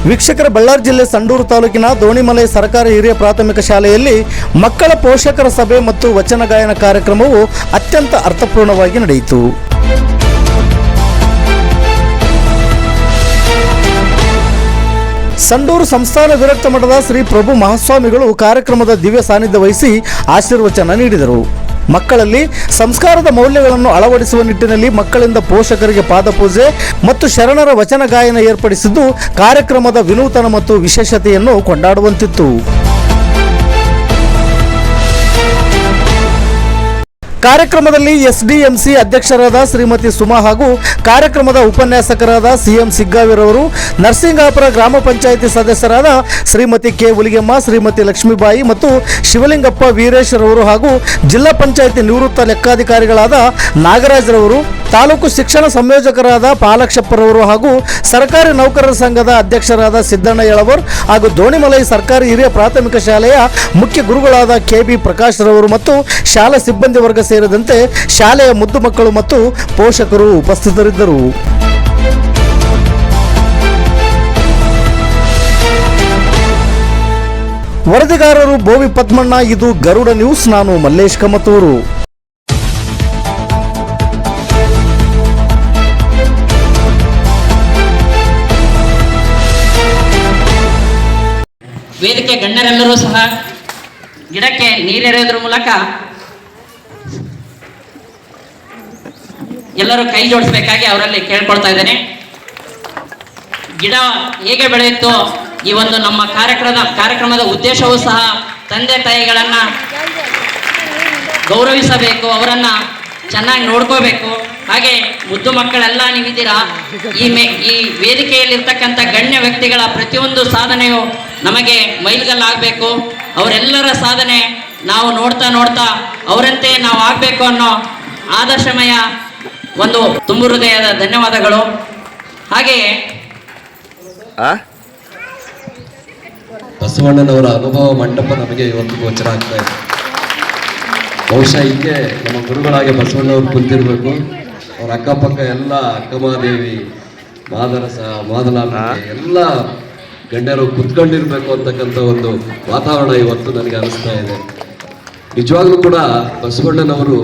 ವೀಕ್ಷಕರ ಬಳ್ಳಾರಿ ಜಿಲ್ಲೆ ಸಂಡೂರು ತಾಲೂಕಿನ ದೋಣಿಮಲೈ ಸರ್ಕಾರಿ ಹಿರಿಯ ಪ್ರಾಥಮಿಕ ಶಾಲೆಯಲ್ಲಿ ಮಕ್ಕಳ ಪೋಷಕರ ಸಭೆ ಮತ್ತು ವಚನ ಗಾಯನ ಕಾರ್ಯಕ್ರಮವು ಅತ್ಯಂತ ಅರ್ಥಪೂರ್ಣವಾಗಿ ನಡೆಯಿತು. ಸಂಡೂರು ಸಂಸ್ಥಾನ ವಿರಕ್ತ ಮಠದ ಶ್ರೀ ಪ್ರಭು ಮಹಾಸ್ವಾಮಿಗಳು ಕಾರ್ಯಕ್ರಮದ ದಿವ್ಯ ಸಾನ್ನಿಧ್ಯ ವಹಿಸಿ ಆಶೀರ್ವಚನ ನೀಡಿದರು. ಮಕ್ಕಳಲ್ಲಿ ಸಂಸ್ಕಾರದ ಮೌಲ್ಯಗಳನ್ನು ಅಳವಡಿಸುವ ನಿಟ್ಟಿನಲ್ಲಿ ಮಕ್ಕಳಿಂದ ಪೋಷಕರಿಗೆ ಪಾದಪೂಜೆ ಮತ್ತು ಶರಣರ ವಚನ ಗಾಯನ ಏರ್ಪಡಿಸಿದ್ದು ಕಾರ್ಯಕ್ರಮದ ವಿನೂತನ ಮತ್ತು ವಿಶೇಷತೆಯನ್ನು ಕೊಂಡಾಡುವಂತಿತ್ತು. ಕಾರ್ಯಕ್ರಮದಲ್ಲಿ ಎಸ್ಡಿಎಂಸಿ ಅಧ್ಯಕ್ಷರಾದ ಶ್ರೀಮತಿ ಸುಮಾ ಹಾಗೂ ಕಾರ್ಯಕ್ರಮದ ಉಪನ್ಯಾಸಕರಾದ ಸಿಎಂ ಸಿಗ್ಗಾವಿರವರು, ನರಸಿಂಗಾಪುರ ಗ್ರಾಮ ಪಂಚಾಯಿತಿ ಸದಸ್ಯರಾದ ಶ್ರೀಮತಿ ಕೆ ಹುಲಿಗೆಮ್ಮ, ಶ್ರೀಮತಿ ಲಕ್ಷ್ಮೀಬಾಯಿ ಮತ್ತು ಶಿವಲಿಂಗಪ್ಪ ವೀರೇಶ್ವರವರು ಹಾಗೂ ಜಿಲ್ಲಾ ಪಂಚಾಯಿತಿ ನಿವೃತ್ತ ಲೆಕ್ಕಾಧಿಕಾರಿಗಳಾದ ನಾಗರಾಜ್ರವರು, ತಾಲೂಕು ಶಿಕ್ಷಣ ಸಂಯೋಜಕರಾದ ಪಾಲಕ್ಷಪ್ಪರವರು ಹಾಗೂ ಸರ್ಕಾರಿ ನೌಕರರ ಸಂಘದ ಅಧ್ಯಕ್ಷರಾದ ಸಿದ್ದಣ್ಣ ಯಳವರ್ ಹಾಗೂ ದೋಣಿಮಲೈ ಸರ್ಕಾರಿ ಹಿರಿಯ ಪ್ರಾಥಮಿಕ ಶಾಲೆಯ ಮುಖ್ಯ ಗುರುಗಳಾದ ಕೆಬಿ ಪ್ರಕಾಶ್ ರವರು ಮತ್ತು ಶಾಲಾ ಸಿಬ್ಬಂದಿ ವರ್ಗ ಸೇರಿದಂತೆ ಶಾಲೆಯ ಮುದ್ದು ಮಕ್ಕಳು ಮತ್ತು ಪೋಷಕರು ಉಪಸ್ಥಿತರಿದ್ದರು. ವರದಿಗಾರರು ಬೋವಿ ಪದ್ಮಣ್ಣ. ಇದು ಗರುಡ ನ್ಯೂಸ್. ನಾನು ಮಲ್ಲೇಶ್ ಕಮತೂರು. ವೇದಿಕೆ ಗಣ್ಯರೆಲ್ಲರೂ ಸಹ ಗಿಡಕ್ಕೆ ನೀರೆರೆಯುವುದರ ಮೂಲಕ ಎಲ್ಲರೂ ಕೈ ಜೋಡಿಸಬೇಕಾಗಿ ಅವರಲ್ಲಿ ಕೇಳ್ಕೊಳ್ತಾ ಇದ್ದೇನೆ. ಗಿಡ ಹೇಗೆ ಬೆಳೆಯುತ್ತೋ ಈ ಒಂದು ನಮ್ಮ ಕಾರ್ಯಕ್ರಮದ ಉದ್ದೇಶವೂ ಸಹ ತಂದೆ ತಾಯಿಗಳನ್ನ ಗೌರವಿಸಬೇಕು, ಅವರನ್ನ ಚೆನ್ನಾಗಿ ನೋಡ್ಕೋಬೇಕು. ಹಾಗೆ ಮುದ್ದು ಮಕ್ಕಳೆಲ್ಲ ನೀವಿದ್ದೀರಾ. ಈ ವೇದಿಕೆಯಲ್ಲಿರ್ತಕ್ಕಂಥ ಗಣ್ಯ ವ್ಯಕ್ತಿಗಳ ಪ್ರತಿಯೊಂದು ಸಾಧನೆಯು ನಮಗೆ ಮೈಲಿಗಲ್ಲಾಗಬೇಕು. ಅವರೆಲ್ಲರ ಸಾಧನೆ ನಾವು ನೋಡ್ತಾ ನೋಡ್ತಾ ಅವರಂತೆ ನಾವು ಆಗಬೇಕು ಅನ್ನೋ ಆದರ್ಶಮಯ ಒಂದು ತುಂಬು ಹೃದಯದ ಧನ್ಯವಾದಗಳು. ಹಾಗೆಯೇ ಬಸವಣ್ಣನವರ ಅನುಭವ ಮಂಟಪ ನಮಗೆ ಇವತ್ತು ಗೋಚರ ಆಗ್ತಾ ಇದೆ. ಬಹುಶಃ ಹೀಗೆ ನಮ್ಮ ಗುರುಗಳಾಗಿ ಬಸವಣ್ಣವರು ಕುಂತಿರ್ಬೇಕು. ಅವ್ರ ಅಕ್ಕಪಕ್ಕ ಎಲ್ಲ ಅಕ್ಕಮಹಾದೇವಿ, ಮಾದರಸ, ಮಾದಲಾಂಬ ಎಲ್ಲ ಗಣ್ಯರು ಕುತ್ಕೊಂಡಿರ್ಬೇಕು ಅಂತಕ್ಕಂಥ ಒಂದು ವಾತಾವರಣ ಇವತ್ತು ನನಗೆ ಅನಿಸ್ತಾ ಇದೆ. ನಿಜವಾಗ್ಲೂ ಕೂಡ ಬಸವಣ್ಣನವರು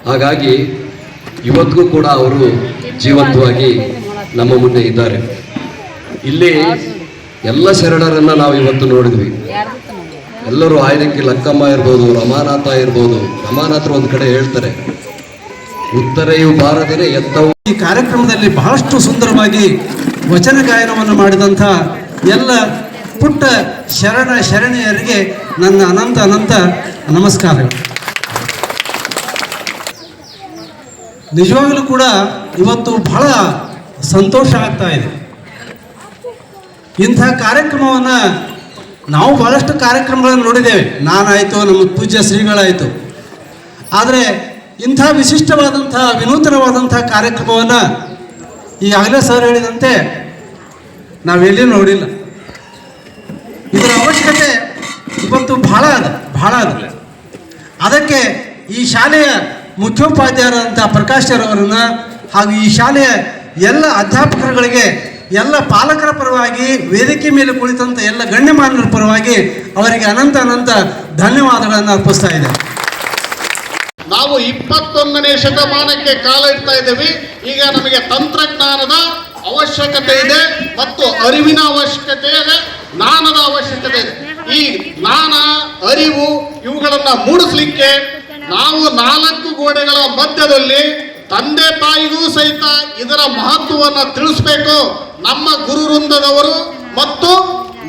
ಹಾಗಾಗಿ ಇವತ್ತಿಗೂ ಕೂಡ ಅವರು ಜೀವಂತವಾಗಿ ನಮ್ಮ ಮುಂದೆ ಇದ್ದಾರೆ. ಇಲ್ಲಿ ಎಲ್ಲ ಶರಣರನ್ನ ನಾವು ಇವತ್ತು ನೋಡಿದ್ವಿ. ಎಲ್ಲರೂ ಆಯ್ದಕ್ಕಿ ಲಕ್ಕಮ್ಮ ಇರ್ಬೋದು, ರಮಾನಾಥ ಇರ್ಬೋದು. ರಮಾನಾಥರು ಒಂದು ಕಡೆ ಹೇಳ್ತಾರೆ, ಉತ್ತರೆಯು ಬಾರದಿರೆ ಎತ್ತವು. ಈ ಕಾರ್ಯಕ್ರಮದಲ್ಲಿ ಬಹಳಷ್ಟು ಸುಂದರವಾಗಿ ವಚನ ಗಾಯನವನ್ನು ಮಾಡಿದಂಥ ಎಲ್ಲ ಪುಟ್ಟ ಶರಣೆಯರಿಗೆ ನನ್ನ ಅನಂತ ಅನಂತ ನಮಸ್ಕಾರಗಳು. ನಿಜವಾಗಲೂ ಕೂಡ ಇವತ್ತು ಬಹಳ ಸಂತೋಷ ಆಗ್ತಾ ಇದೆ. ಇಂಥ ಕಾರ್ಯಕ್ರಮವನ್ನು ನಾವು ಬಹಳಷ್ಟು ಕಾರ್ಯಕ್ರಮಗಳನ್ನು ನೋಡಿದ್ದೇವೆ. ನಾನಾಯಿತು, ನಮ್ಮ ಪೂಜ್ಯ ಶ್ರೀಗಳಾಯಿತು. ಆದರೆ ಇಂಥ ವಿಶಿಷ್ಟವಾದಂಥ ವಿನೂತನವಾದಂಥ ಕಾರ್ಯಕ್ರಮವನ್ನು ಈಗಾಗಲೇ ಸರ್ ಹೇಳಿದಂತೆ ನಾವೆಲ್ಲಿ ನೋಡಿಲ್ಲ. ಇದರ ಅವಶ್ಯಕತೆ ಇವತ್ತು ಬಹಳ ಅದ. ಅದಕ್ಕೆ ಈ ಶಾಲೆಯ ಮುಖ್ಯೋಪಾಧ್ಯಾಯರಾದಂಥ ಪ್ರಕಾಶ್ರವರನ್ನು ಹಾಗೂ ಈ ಶಾಲೆಯ ಎಲ್ಲ ಅಧ್ಯಾಪಕರುಗಳಿಗೆ, ಎಲ್ಲ ಪಾಲಕರ ಪರವಾಗಿ, ವೇದಿಕೆ ಮೇಲೆ ಕುಳಿತಂಥ ಎಲ್ಲ ಗಣ್ಯಮಾನ್ಯರ ಪರವಾಗಿ ಅವರಿಗೆ ಅನಂತ ಅನಂತ ಧನ್ಯವಾದಗಳನ್ನು ಅರ್ಪಿಸ್ತಾ ಇದ್ದೇನೆ. ನಾವು 21ನೇ ಶತಮಾನಕ್ಕೆ ಕಾಲ ಇಡ್ತಾ ಇದ್ದೇವೆ. ಈಗ ನಮಗೆ ತಂತ್ರಜ್ಞಾನದ ಅವಶ್ಯಕತೆ ಇದೆ ಮತ್ತು ಅರಿವಿನ ಅವಶ್ಯಕತೆ ಇದೆ, ಜ್ಞಾನದ ಅವಶ್ಯಕತೆ ಇದೆ. ಈ ಜ್ಞಾನ, ಅರಿವು ಇವುಗಳನ್ನು ಮೂಡಿಸ್ಲಿಕ್ಕೆ ನಾವು 4 ಗೋಡೆಗಳ ಮಧ್ಯದಲ್ಲಿ ತಂದೆ ತಾಯಿಗೂ ಸಹಿತ ಇದರ ಮಹತ್ವವನ್ನು ತಿಳಿಸ್ಬೇಕು. ನಮ್ಮ ಗುರು ವೃಂದದವರು ಮತ್ತು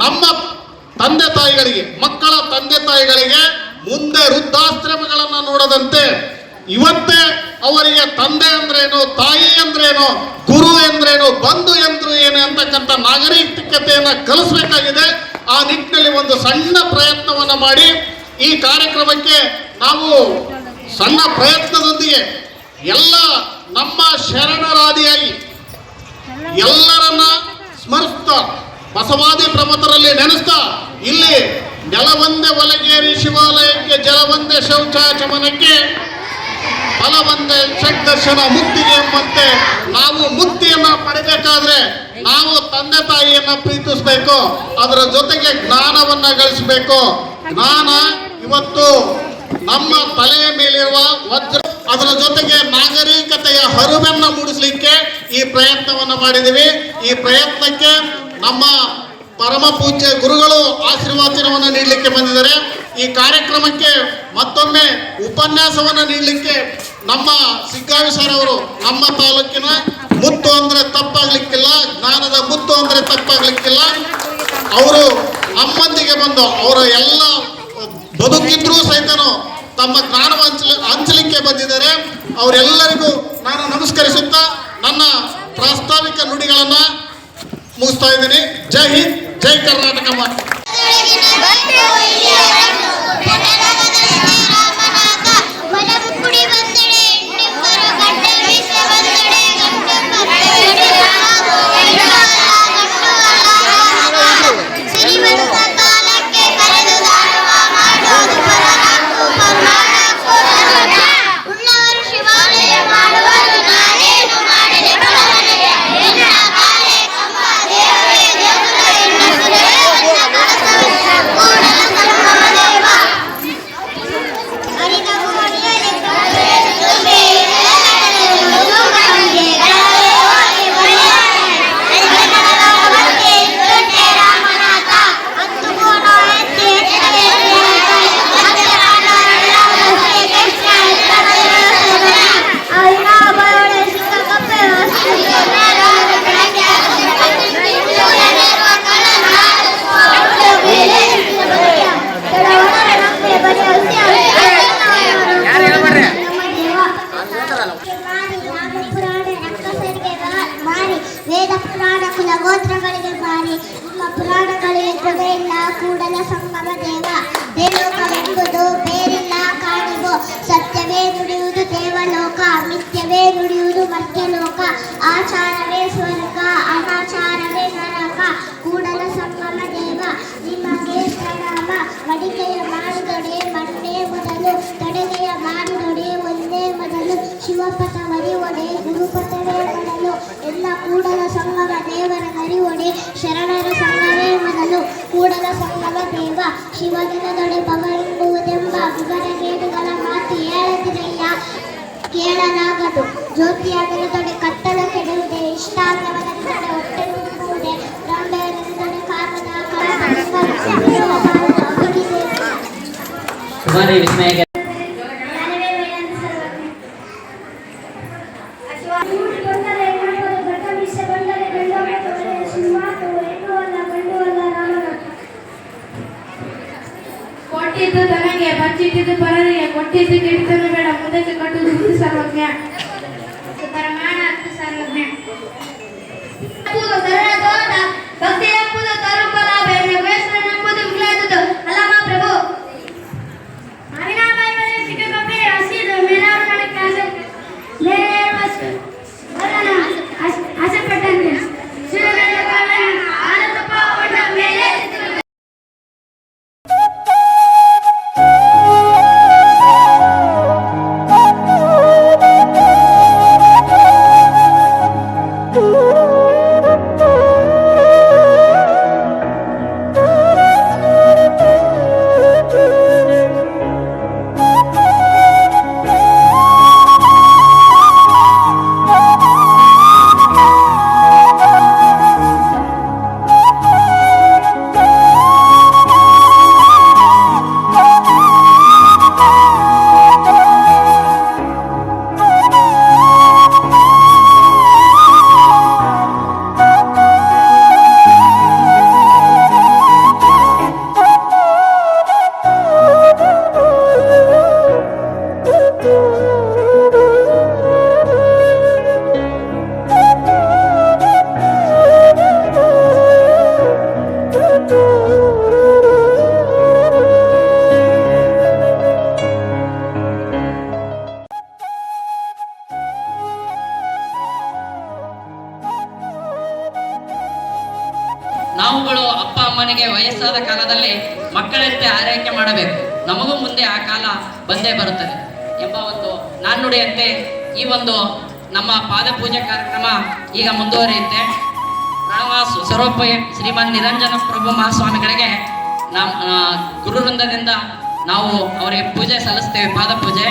ನಮ್ಮ ತಂದೆ ತಾಯಿಗಳಿಗೆ, ಮಕ್ಕಳ ತಂದೆ ತಾಯಿಗಳಿಗೆ ಮುಂದೆ ವೃದ್ಧಾಶ್ರಮಗಳನ್ನು ನೋಡದಂತೆ ಇವತ್ತೇ ಅವರಿಗೆ ತಂದೆ ಅಂದ್ರೇನು, ತಾಯಿ ಅಂದ್ರೇನು, ಗುರು ಎಂದ್ರೇನು, ಬಂಧು ಎಂದ್ರು ಏನು ಅಂತಕ್ಕಂಥ ನಾಗರಿಕತೆಯನ್ನು ಕಲಿಸಬೇಕಾಗಿದೆ. ಆ ನಿಟ್ಟಿನಲ್ಲಿ ಒಂದು ಸಣ್ಣ ಪ್ರಯತ್ನವನ್ನು ಮಾಡಿ ಈ ಕಾರ್ಯಕ್ರಮಕ್ಕೆ ನಾವು ಸಣ್ಣ ಪ್ರಯತ್ನದೊಂದಿಗೆ ಎಲ್ಲ ನಮ್ಮ ಶರಣರಾದಿಯಾಗಿ ಎಲ್ಲರನ್ನ ಸ್ಮರಿಸ್ತಾ, ಬಸವಾದಿ ಪ್ರಮಥರಲ್ಲಿ ನೆನೆಸ್ತಾ, ಇಲ್ಲಿ ನೆಲವಂದೆ ಒಲಗೇರಿ ಶಿವಾಲಯಕ್ಕೆ ಜಲವಂದೆ ಶೌಚಾಚಮನಕ್ಕೆ ಫಲ ಬಂದೆ ಷಡ್ದರ್ಶನ ಮುಕ್ತಿಗೆ ಎಂಬಂತೆ ನಾವು ಮುಕ್ತಿಯನ್ನ ಪಡಿಬೇಕಾದ್ರೆ ನಾವು ತಂದೆ ತಾಯಿಯನ್ನ ಪ್ರೀತಿಸಬೇಕು, ಅದರ ಜೊತೆಗೆ ಜ್ಞಾನವನ್ನ ಗಳಿಸಬೇಕು. ಜ್ಞಾನ ಇವತ್ತು ನಮ್ಮ ತಲೆಯ ಮೇಲಿರುವ ವಜ್ರ, ಅದರ ಜೊತೆಗೆ ನಾಗರಿಕತೆಯ ಹರಿವನ್ನು ಮೂಡಿಸಲಿಕ್ಕೆ ಈ ಪ್ರಯತ್ನವನ್ನು ಮಾಡಿದ್ದೀವಿ. ಈ ಪ್ರಯತ್ನಕ್ಕೆ ನಮ್ಮ ಪರಮ ಪೂಜ್ಯ ಗುರುಗಳು ಆಶೀರ್ವಚನವನ್ನು ನೀಡಲಿಕ್ಕೆ ಬಂದಿದ್ದಾರೆ. ಈ ಕಾರ್ಯಕ್ರಮಕ್ಕೆ ಮತ್ತೊಮ್ಮೆ ಉಪನ್ಯಾಸವನ್ನು ನೀಡಲಿಕ್ಕೆ ನಮ್ಮ ಸಿಗ್ಗಾವಿ ಸರ್ ಅವರು, ನಮ್ಮ ತಾಲೂಕಿನ ಮುತ್ತು ಅಂದ್ರೆ ತಪ್ಪಾಗ್ಲಿಕ್ಕಿಲ್ಲ, ಜ್ಞಾನದ ಮುತ್ತು ಅಂದ್ರೆ ತಪ್ಪಾಗ್ಲಿಕ್ಕಿಲ್ಲ, ಅವರು ನಮ್ಮೊಂದಿಗೆ ಬಂದು ಅವರ ಎಲ್ಲ ಬದುಕಿದ್ರೂ ಸಹಿತನು ತಮ್ಮ ಜ್ಞಾನವನ್ನು ಹಂಚಲಿಕ್ಕೆ ಬಂದಿದ್ದಾರೆ. ಅವರೆಲ್ಲರಿಗೂ ನಾನು ನಮಸ್ಕರಿಸುತ್ತಾ ನನ್ನ ಪ್ರಾಸ್ತಾವಿಕ ನುಡಿಗಳನ್ನ ಮುಗಿಸ್ತಾ ಇದ್ದೀನಿ. ಜೈ ಹಿಂದ್, ಜೈ ಕರ್ನಾಟಕ ಮಾತೆ. ವೇದ ಪುರಾಣ ಕುಲ ಗೋತ್ರಗಳಿಗೆ ಬಾರಿ ನಿಮ್ಮ ಪುರಾಣಗಳಿಗೆ ಧ್ರುವೆಯಿಲ್ಲ ಕೂಡಲ ಸಂಗಮ ದೇವ. ದೇವಲೋಕವೆಂಬುದು ಬೇರಿಲ್ಲ ಕಾಣಿಗೋ, ಸತ್ಯವೇ ನುಡಿಯುವುದು ದೇವಲೋಕ, ಮಿಥ್ಯವೇ ನುಡಿಯುವುದು ಮರ್ತ್ಯಲೋಕ. ಆಚಾರವೇ ಸ್ವರ್ಗ, ಅನಾಚಾರವೇ ನರಕ. ಕೂಡಲ ಸಂಗಮ ದೇವ ನಿಮಗೆ ಪ್ರಣಾಮ. ಮಡಿಕೆಯ ಮಾಡಿದೊಡೆ ಮಣ್ಣೇ ಮೊದಲು, ತಡೆಗೆಯ ಮಾಡಿದೊಡೆ ಒಂದೇ ಮೊದಲು. ಶಿವಪಥ ಮರಿವೊಡೆ ಗುರುಪಥವೇ ಮೊದಲು, ಎಲ್ಲ ಕೂಡಲ ಸಂಗಮ ದೇವರ ನರಿವೊಡೆ ಶರಣರ ಸಂಘವೇ ಮೊದಲು. ಕೂಡಲ ಸಂಗಮ ದೇವ ಶಿವದಿನದೊಡೆ ಭವ ಎಂಬುವುದೆಂಬ ವಿವರಗೇಡುಗಳ ಮಾತು ಹೇಳದಿರಯ್ಯ ಕೇಳಲಾಗದು. ಜ್ಯೋತಿಯ ದಿನದೊಡೆ ಕತ್ತಲ ಕೆಡುವುದೇ, ಇಷ್ಟಾರ್ಥವನ ದಿನದೊಡೆ ಹೊಟ್ಟೆ ನುಗ್ಗುವುದೇ, ಬ್ರಹ್ಮೆಯ ದಿನದೊಡೆ ಕಾಮದ ಕುಮಾರಿ ವಿಸ್ಮಯ ಕೊಟ್ಟಿದ್ದು ತನಗೆ ಬಚ್ಚಿಟ್ಟಿದ್ದು ಪರರಿಗೆ, ಕೊಟ್ಟಿದ್ದು ಕೆಟ್ಟನು ಬೇಡ ಮುಂದಕ್ಕೆ ಕಟ್ಟುವುದು ಸರ್ವಜ್ಞ. ಪರಮಾಣ ಅರ್ಥ ಸರ್ವಜ್ಞ. ಭಕ್ತಿ ಎಂಬುದು ತರುಂಬಲ ಬೇರೆ ವಯಸ್ಸು ಎಂಬುದು ಮಿಲಾದುದು ಅಲ್ಲಮ್ಮ ಪ್ರಭು. ಮಾವಿನಕಾಯಿ ಸಿಕ್ಕಿ ಹಸಿದು ಮೇಲಾರು ನಡಕ್ಕೆ ಆಸೆ ಪಟ್ಟಂತೆ ಆನಂದಪ್ಪ ಒಳ್ಳ ಮೇಲೆ ನಾವುಗಳು ಅಪ್ಪ ಅಮ್ಮನಿಗೆ ವಯಸ್ಸಾದ ಕಾಲದಲ್ಲಿ ಮಕ್ಕಳಂತೆ ಆರೈಕೆ ಮಾಡಬೇಕು, ನಮಗೂ ಮುಂದೆ ಆ ಕಾಲ ಬಂದೇ ಬರುತ್ತದೆ ಎಂಬ ಒಂದು ನಾಣ್ಣುಡಿಯಂತೆ ಈ ಒಂದು ನಮ್ಮ ಪಾದಪೂಜೆ ಕಾರ್ಯಕ್ರಮ ಈಗ ಮುಂದುವರಿಯುತ್ತೆ. ಪ್ರಣವ ಸ್ವರೂಪ ಶ್ರೀಮನ್ ನಿರಂಜನ ಪ್ರಭು ಮಹಾಸ್ವಾಮಿಗಳಿಗೆ ನಮ್ಮ ಗುರುವೃಂದದಿಂದ ನಾವು ಅವರಿಗೆ ಪೂಜೆ ಸಲ್ಲಿಸ್ತೇವೆ, ಪಾದಪೂಜೆ.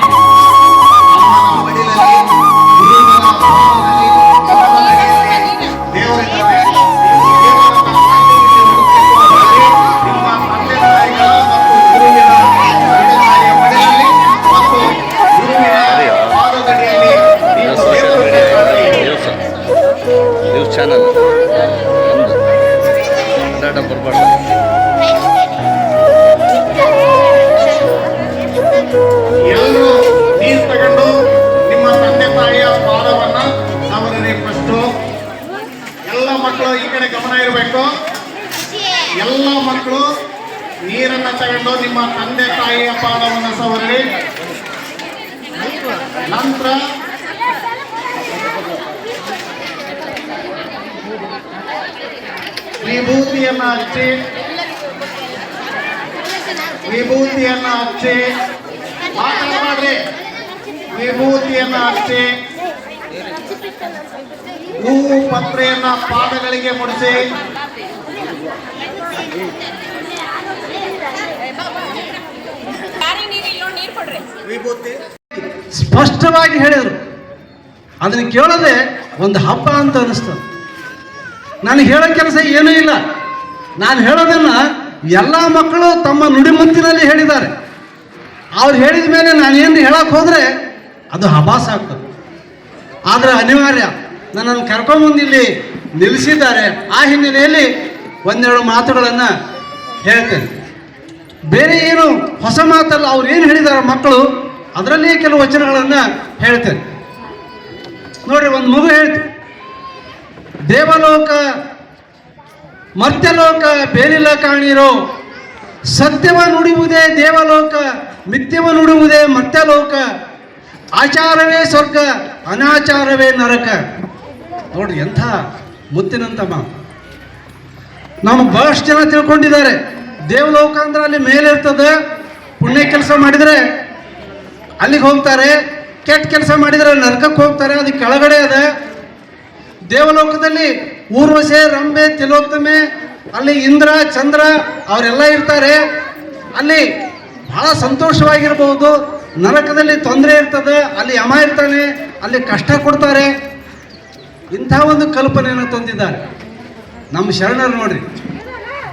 ನ್ಯೂಸ್ ಚಾನಲ್ ಕನ್ನಡ ಬರ್ಬಾರ್ದು. ಎಲ್ಲರೂ ನೀರು ತಗೊಂಡು ನಿಮ್ಮ ತಂದೆ ತಾಯಿಯ ಪಾದವನ್ನ ಸವರಿ. ಫಸ್ಟು ಎಲ್ಲ ಮಕ್ಕಳು ಈ ಕಡೆ ಗಮನ ಇರಬೇಕು. ಎಲ್ಲ ಮಕ್ಕಳು ನೀರನ್ನ ತಗೊಂಡು ನಿಮ್ಮ ತಂದೆ ತಾಯಿಯ ಪಾದವನ್ನ ಸವರಿ. ನಂತರ ವಿಭೂತಿಯನ್ನ ಹಚ್ಚಿ ಮಾತಾಡ್ರಿ. ವಿಭೂತಿಯನ್ನ ಹಚ್ಚಿ ಹೂವು ಪತ್ರೆಯನ್ನ ಪಾದಗಳಿಗೆ ಮುಡಿಸಿ ವಿಭೂತಿ ಸ್ಪಷ್ಟವಾಗಿ ಹೇಳಿದರು. ಅದನ್ನು ಕೇಳೋದೆ ಒಂದು ಹಬ್ಬ ಅಂತ ಅನಿಸ್ತು. ನಾನು ಹೇಳೋ ಕೆಲಸ ಏನೂ ಇಲ್ಲ. ನಾನು ಹೇಳೋದನ್ನು ಎಲ್ಲ ಮಕ್ಕಳು ತಮ್ಮ ನುಡಿಮುತ್ತಿನಲ್ಲಿ ಹೇಳಿದ್ದಾರೆ. ಅವ್ರು ಹೇಳಿದ ಮೇಲೆ ನಾನೇನು ಹೇಳಕ್ಕೆ ಹೋದರೆ ಅದು ಹಬಾಸ್ ಆಗ್ತದೆ. ಆದರೆ ಅನಿವಾರ್ಯ, ನನ್ನನ್ನು ಕರ್ಕೊಂಬಂದು ಇಲ್ಲಿ ನಿಲ್ಲಿಸಿದ್ದಾರೆ. ಆ ಹಿನ್ನೆಲೆಯಲ್ಲಿ ಒಂದೆರಡು ಮಾತುಗಳನ್ನು ಹೇಳ್ತೇನೆ. ಬೇರೆ ಏನು ಹೊಸ ಮಾತಲ್ಲ, ಅವ್ರು ಏನು ಹೇಳಿದ್ದಾರೆ ಮಕ್ಕಳು, ಅದರಲ್ಲಿಯೇ ಕೆಲವು ವಚನಗಳನ್ನು ಹೇಳ್ತೇನೆ. ನೋಡ್ರಿ, ಒಂದು ಮಗು ಹೇಳ್ತು, ದೇವಲೋಕ ಮರ್ತ್ಯಲೋಕ ಬೇರಿಲ್ಲ ಕಾಣಿರೋ, ಸತ್ಯವ ನುಡಿಯುವುದೇ ದೇವಲೋಕ, ಮಿಥ್ಯವ ನುಡಿಯುವುದೇ ಮರ್ತ್ಯಲೋಕ, ಆಚಾರವೇ ಸ್ವರ್ಗ ಅನಾಚಾರವೇ ನರಕ. ನೋಡ್ರಿ ಎಂಥ ಮುತ್ತಿನಂತ ಮಾತು. ನಮಗೆ ಬಹಳಷ್ಟು ಜನ ತಿಳ್ಕೊಂಡಿದ್ದಾರೆ ದೇವಲೋಕ ಅಂದ್ರೆ ಅಲ್ಲಿ ಮೇಲೆ ಇರ್ತದೆ, ಪುಣ್ಯ ಕೆಲಸ ಮಾಡಿದರೆ ಅಲ್ಲಿಗೆ ಹೋಗ್ತಾರೆ, ಕೆಟ್ಟ ಕೆಲಸ ಮಾಡಿದರೆ ನರಕಕ್ಕೆ ಹೋಗ್ತಾರೆ, ಅದು ಕೆಳಗಡೆ ಅದ. ದೇವಲೋಕದಲ್ಲಿ ಊರ್ವಶೆ, ರಂಬೆ, ತಿಲೋತ್ತಮೆ, ಅಲ್ಲಿ ಇಂದ್ರ, ಚಂದ್ರ ಅವರೆಲ್ಲ ಇರ್ತಾರೆ. ಅಲ್ಲಿ ಬಹಳ ಸಂತೋಷವಾಗಿರ್ಬೋದು. ನರಕದಲ್ಲಿ ತೊಂದರೆ ಇರ್ತದೆ, ಅಲ್ಲಿ ಯಮ ಇರ್ತಾನೆ, ಅಲ್ಲಿ ಕಷ್ಟ ಕೊಡ್ತಾರೆ. ಇಂಥ ಒಂದು ಕಲ್ಪನೆಯನ್ನು ತಂದಿದ್ದಾರೆ ನಮ್ಮ ಶರಣರು. ನೋಡ್ರಿ,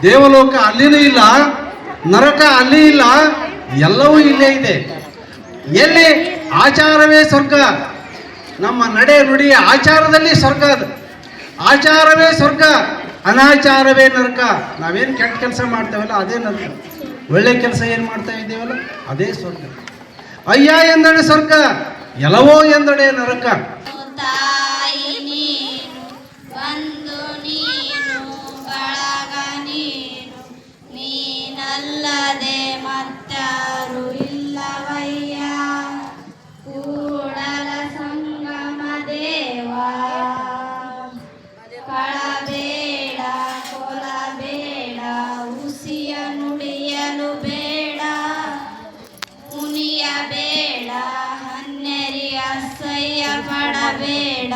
ದೇವಲೋಕ ಅಲ್ಲಿನೂ ಇಲ್ಲ, ನರಕ ಅಲ್ಲಿ ಇಲ್ಲ, ಎಲ್ಲವೂ ಇಲ್ಲೇ ಇದೆ. ಎಲ್ಲಿ ಆಚಾರವೇ ಸ್ವರ್ಗ, ನಮ್ಮ ನಡೆ ನುಡಿ ಆಚಾರದಲ್ಲಿ ಸ್ವರ್ಗ ಅದು. ಆಚಾರವೇ ಸ್ವರ್ಗ ಅನಾಚಾರವೇ ನರಕ. ನಾವೇನು ಕೆಟ್ಟ ಕೆಲಸ ಮಾಡ್ತೇವಲ್ಲ ಅದೇ ನರಕ, ಒಳ್ಳೆ ಕೆಲಸ ಏನು ಮಾಡ್ತಾ ಇದ್ದೇವಲ್ಲ ಅದೇ ಸ್ವರ್ಗ. ಅಯ್ಯ ಎಂದಡೆ ಸ್ವರ್ಗ, ಎಲ್ಲವೋ ಎಂದಡೆ ನರಕ. ತಾಯಿ ನೀನು, ಬಂದು ನೀನು, ಬಳಗ ನೀನು, ನೀನಲ್ಲದೆ ಮತ್ತಾರು ಇಲ್ಲವಯ್ಯ, ಕೂಡಲ ಸಂಗಮ ದೇವ, ಕಳಬೇಡ ಕೊಲಬೇಡ, ಉಸಿಯ ನುಡಿಯಲು ಬೇಡ, ಮುನಿಯಬೇಡ, ಹನ್ನೆರಿ ಅಸಹ್ಯ ಪಡಬೇಡ.